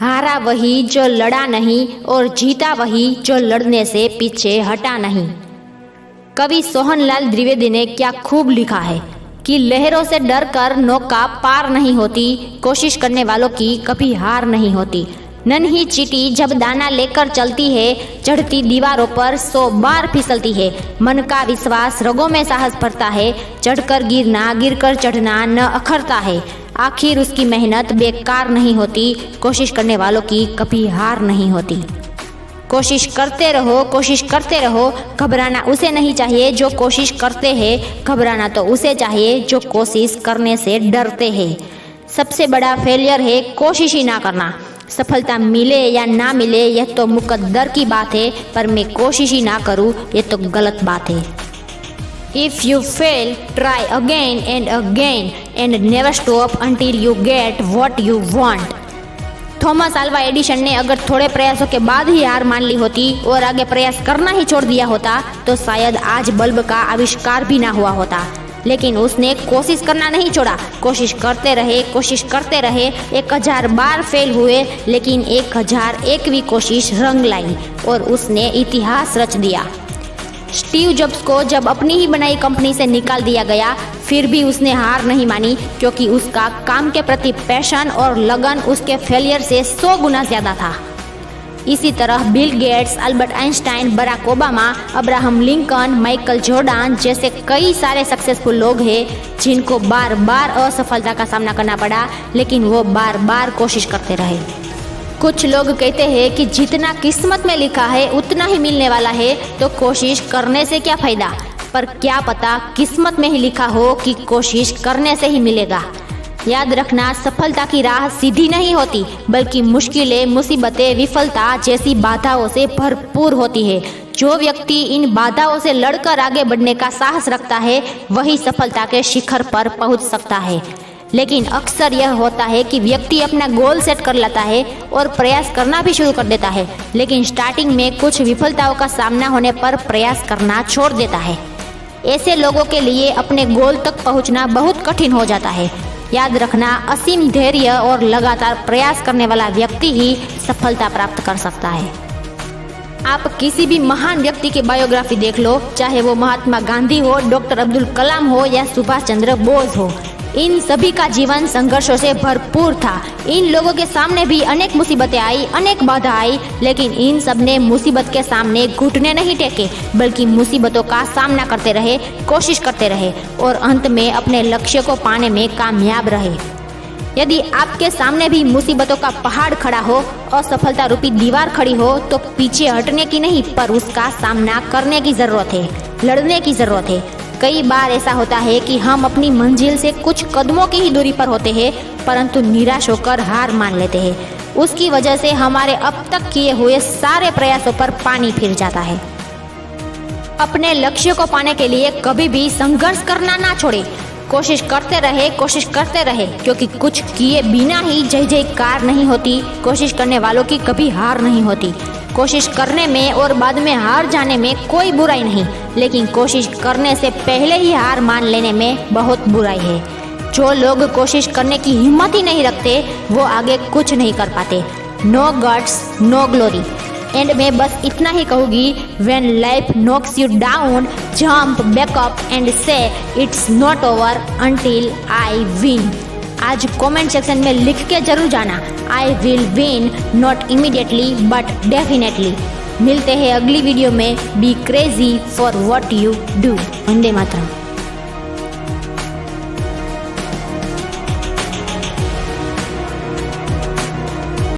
हारा वही जो लड़ा नहीं और जीता वही जो लड़ने से पीछे हटा नहीं। कवि सोहनलाल द्विवेदी ने क्या खूब लिखा है कि लहरों से डर कर नौका पार नहीं होती, कोशिश करने वालों की कभी हार नहीं होती। नन्ही चींटी जब दाना लेकर चलती है, चढ़ती दीवारों पर 100 बार फिसलती है। मन का विश्वास रगों में साहस भरता है, चढ़कर गिरना गिरकर चढ़ना न अखरता है। आखिर उसकी मेहनत बेकार नहीं होती, कोशिश करने वालों की कभी हार नहीं होती। कोशिश करते रहो, कोशिश करते रहो। घबराना उसे नहीं चाहिए जो कोशिश करते हैं, घबराना तो उसे चाहिए जो कोशिश करने से डरते हैं। सबसे बड़ा फेलियर है कोशिश ही ना करना। सफलता मिले या ना मिले यह तो मुकद्दर की बात है, पर मैं कोशिश ही ना करूँ ये तो गलत बात है। If you fail, try again and again and never stop until you get what you want. Thomas Alva Edison ने अगर थोड़े प्रयासों के बाद ही हार मान ली होती और आगे प्रयास करना ही छोड़ दिया होता तो शायद आज बल्ब का आविष्कार भी ना हुआ होता। लेकिन उसने कोशिश करना नहीं छोड़ा, कोशिश करते रहे, कोशिश करते रहे। 1000 बार फेल हुए लेकिन 1001वीं कोशिश रंग लाई और उसने इतिहास रच दिया। स्टीव जॉब्स को जब अपनी ही बनाई कंपनी से निकाल दिया गया, फिर भी उसने हार नहीं मानी, क्योंकि उसका काम के प्रति पैशन और लगन उसके फेलियर से 100 गुना ज्यादा था। इसी तरह Bill Gates, Albert Einstein, Barack Obama, Abraham Lincoln, Michael Jordan जैसे कई सारे सक्सेसफुल लोग हैं जिनको बार बार असफलता का सामना करना पड़ा, लेकिन वो बार बार कोशिश करते रहे। कुछ लोग कहते हैं कि जितना किस्मत में लिखा है उतना ही मिलने वाला है, तो कोशिश करने से क्या फायदा। पर क्या पता किस्मत में ही लिखा हो कि कोशिश करने से ही मिलेगा। याद रखना, सफलता की राह सीधी नहीं होती, बल्कि मुश्किलें, मुसीबतें, विफलता जैसी बाधाओं से भरपूर होती है। जो व्यक्ति इन बाधाओं से लड़कर आगे बढ़ने का साहस रखता है वही सफलता के शिखर पर पहुंच सकता है। लेकिन अक्सर यह होता है कि व्यक्ति अपना गोल सेट कर लेता है और प्रयास करना भी शुरू कर देता है, लेकिन स्टार्टिंग में कुछ विफलताओं का सामना होने पर प्रयास करना छोड़ देता है। ऐसे लोगों के लिए अपने गोल तक पहुंचना बहुत कठिन हो जाता है। याद रखना, असीम धैर्य और लगातार प्रयास करने वाला व्यक्ति ही सफलता प्राप्त कर सकता है। आप किसी भी महान व्यक्ति की बायोग्राफी देख लो, चाहे वो महात्मा गांधी हो, डॉक्टर अब्दुल कलाम हो या सुभाष चंद्र बोस हो, इन सभी का जीवन संघर्षों से भरपूर था। इन लोगों के सामने भी अनेक मुसीबतें आई, अनेक बाधा आई, लेकिन इन सब ने मुसीबत के सामने घुटने नहीं टेके, बल्कि मुसीबतों का सामना करते रहे, कोशिश करते रहे और अंत में अपने लक्ष्य को पाने में कामयाब रहे। यदि आपके सामने भी मुसीबतों का पहाड़ खड़ा हो, असफलता रूपी दीवार खड़ी हो, तो पीछे हटने की नहीं, पर उसका सामना करने की जरूरत है, लड़ने की जरूरत है। कई बार ऐसा होता है कि हम अपनी मंजिल से कुछ कदमों की ही दूरी पर होते हैं, परंतु निराश होकर हार मान लेते हैं। उसकी वजह से हमारे अब तक किए हुए सारे प्रयासों पर पानी फिर जाता है। अपने लक्ष्य को पाने के लिए कभी भी संघर्ष करना ना छोड़े। कोशिश करते रहे, कोशिश करते रहे, क्योंकि कुछ किए बिना ही जय जयकार नहीं होती। कोशिश करने वालों की कभी हार नहीं होती। कोशिश करने में और बाद में हार जाने में कोई बुराई नहीं, लेकिन कोशिश करने से पहले ही हार मान लेने में बहुत बुराई है। जो लोग कोशिश करने की हिम्मत ही नहीं रखते वो आगे कुछ नहीं कर पाते। No guts no glory. End में बस इतना ही कहूँगी, when life knocks you down, jump back up and say it's not over until I win. आज कमेंट सेक्शन में लिख के जरूर जाना, I will win, not immediately but definitely. मिलते हैं अगली वीडियो में। Be crazy for what you do. Vande Mataram.